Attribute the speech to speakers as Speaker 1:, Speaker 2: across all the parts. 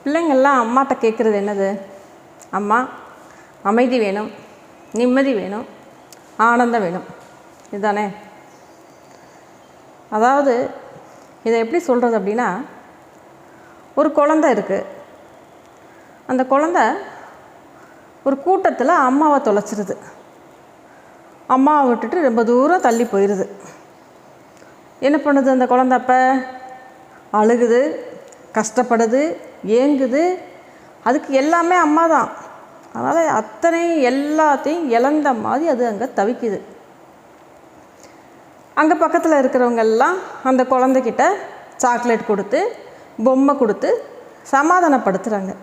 Speaker 1: பிள்ளைங்கள்லாம் அம்மாட்ட கேட்குறது என்னது? அம்மா, அமைதி வேணும், நிம்மதி வேணும், ஆனந்தம் வேணும், இதுதானே? அதாவது இதை எப்படி சொல்கிறது அப்படின்னா, ஒரு குழந்தை இருக்குது. அந்த குழந்தை ஒரு கூட்டத்தில் அம்மாவை தொலைச்சிருது. அம்மாவை விட்டுட்டு ரொம்ப தூரம் தள்ளி போயிடுது. என்ன பண்ணுது அந்த குழந்தை? அப்போ அழுகுது, கஷ்டப்படுது, ஏங்குது. அதுக்கு எல்லாமே அம்மா தான். அதனால் அத்தனை எல்லாத்தையும் இழந்த மாதிரி அது அங்கே தவிக்குது. அங்கே பக்கத்தில் இருக்கிறவங்கெல்லாம் அந்த குழந்தைக்கிட்ட சாக்லேட் கொடுத்து, பொம்மை கொடுத்து சமாதானப்படுத்துகிறாங்க.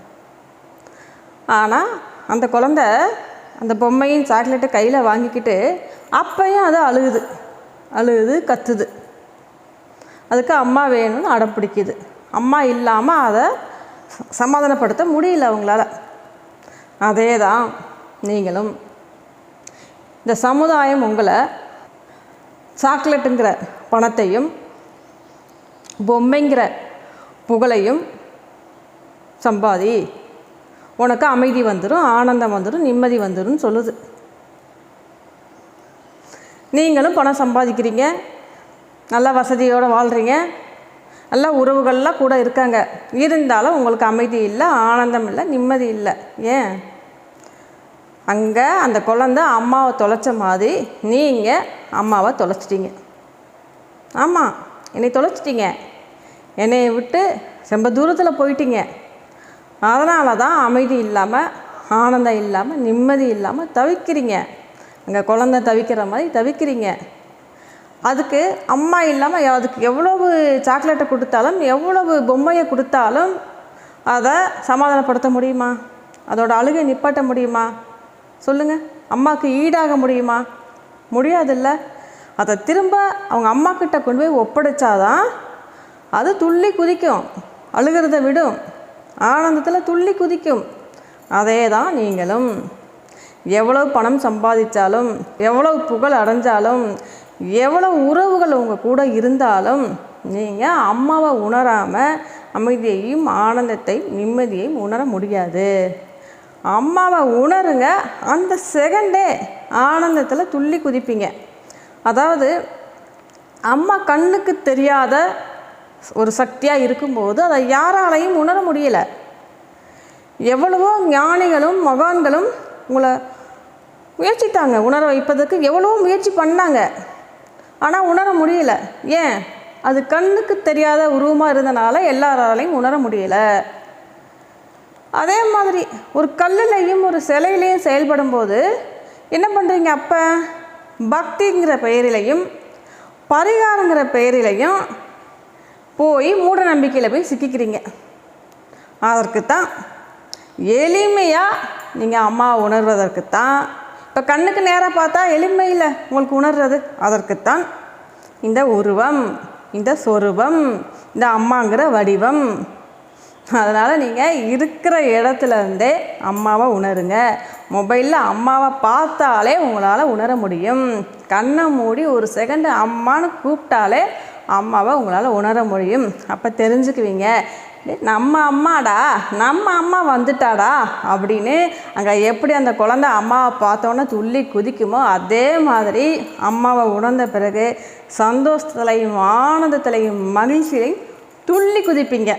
Speaker 1: ஆனால் அந்த குழந்தை அந்த பொம்மையும் சாக்லேட்டை கையில் வாங்கிக்கிட்டு அப்பையும் அது அழுகுது, கத்துது. அதுக்கு அம்மா வேணும்னு அடம் பிடிக்குது. அம்மா இல்லாமல் அதை சமாதானப்படுத்த முடியல அவங்களால. அதே தான் நீங்களும். இந்த சமுதாயம் உங்களை சாக்லேட்டுங்கிற பணத்தையும் பொம்மைங்கிற புகழையும் சம்பாதி, உனக்கு அமைதி வந்துடும், ஆனந்தம் வந்துடும், நிம்மதி வந்துடும் சொல்லுது. நீங்களும் பணம் சம்பாதிக்கிறீங்க, நல்ல வசதியோடு வாழ்கிறீங்க, நல்ல உறவுகள்லாம் கூட இருக்காங்க. இருந்தாலும் உங்களுக்கு அமைதி இல்லை, ஆனந்தம் இல்லை, நிம்மதி இல்லை. ஏன்? அங்கே அந்த குழந்தை அம்மாவை தொலைச்ச மாதிரி நீங்கள் அம்மாவை தொலைச்சிட்டிங்க. ஆமாம், என்னை தொலைச்சிட்டிங்க, என்னை விட்டு ரொம்ப தூரத்தில் போயிட்டீங்க. அதனால தான் அமைதி இல்லாமல், ஆனந்தம் இல்லாமல், நிம்மதி இல்லாமல் தவிக்கிறீங்க. அங்கே குழந்தை தவிக்கிற மாதிரி தவிக்கிறீங்க. அதுக்கு அம்மா இல்லாமல் அதுக்கு எவ்வளவு சாக்லேட்டை கொடுத்தாலும், எவ்வளவு பொம்மையை கொடுத்தாலும் அதை சமாதானப்படுத்த முடியுமா? அதோட அழுகை நிப்பாட்ட முடியுமா? சொல்லுங்கள். அம்மாவுக்கு ஈடாக முடியுமா? முடியாதில்ல. அதை திரும்ப அவங்க அம்மாக்கிட்ட கொண்டு போய் ஒப்படைச்சாதான் அது துள்ளி குதிக்கும், அழுகிறத விடும், ஆனந்தத்தில் துள்ளி குதிக்கும். அதே தான் நீங்களும். எவ்வளவு பணம் சம்பாதிச்சாலும், எவ்வளவு புகழ் அடைஞ்சாலும், எவ்வளவு உறவுகள் உங்கள் கூட இருந்தாலும் நீங்கள் அம்மாவை உணராமல் அமைதியையும் ஆனந்தத்தையும் நிம்மதியையும் உணர முடியாது. அம்மாவை உணருங்க, அந்த செகண்டே ஆனந்தத்தில் துள்ளி குதிப்பீங்க. அதாவது அம்மா கண்ணுக்கு தெரியாத ஒரு சக்தியாக இருக்கும்போது அதை யாராலையும் உணர முடியலை. எவ்வளவோ ஞானிகளும் மகான்களும் உங்களை முயற்சித்தாங்க உணர வைப்பதற்கு, எவ்வளவோ முயற்சி பண்ணாங்க. ஆனால் உணர முடியல. ஏன்? அது கண்ணுக்கு தெரியாத உருவமாக இருந்தனால எல்லாராலையும் உணர முடியலை. அதே மாதிரி ஒரு கல்லுலையும் ஒரு சிலையிலையும் செயல்படும் போது என்ன பண்ணுறீங்க? அப்போ பக்திங்கிற பெயரிலையும் பரிகாரங்கிற பெயரிலையும் போய் மூட நம்பிக்கையில் போய் சிக்கிக்கிறீங்க. அதற்குத்தான் எளிமையாக நீங்கள் அம்மாவை உணர்வதற்குத்தான். இப்போ கண்ணுக்கு நேராக பார்த்தா எளிமையில் உங்களுக்கு உணர்றது. அதற்குத்தான் இந்த உருவம், இந்த சொரூபம், இந்த அம்மாங்கிற வடிவம். அதனால் நீங்கள் இருக்கிற இடத்துலேருந்தே அம்மாவை உணருங்க. மொபைலில் அம்மாவை பார்த்தாலே உங்களால் உணர முடியும். கண்ணை மூடி ஒரு செகண்டு அம்மான்னு கூப்பிட்டாலே அம்மாவை உங்களால் உணர முடியும். அப்போ தெரிஞ்சுக்குவீங்க, நம்ம அம்மாடா, நம்ம அம்மா வந்துட்டாடா அப்படின்னு. அங்கே எப்படி அந்த குழந்தை அம்மாவை பார்த்தோன்னே துள்ளி குதிக்குமோ அதே மாதிரி அம்மாவை உணர்ந்த பிறகு சந்தோஷத்துலையும் ஆனந்தத்துலையும் மகிழ்ச்சியிலையும் துள்ளி குதிப்பீங்க.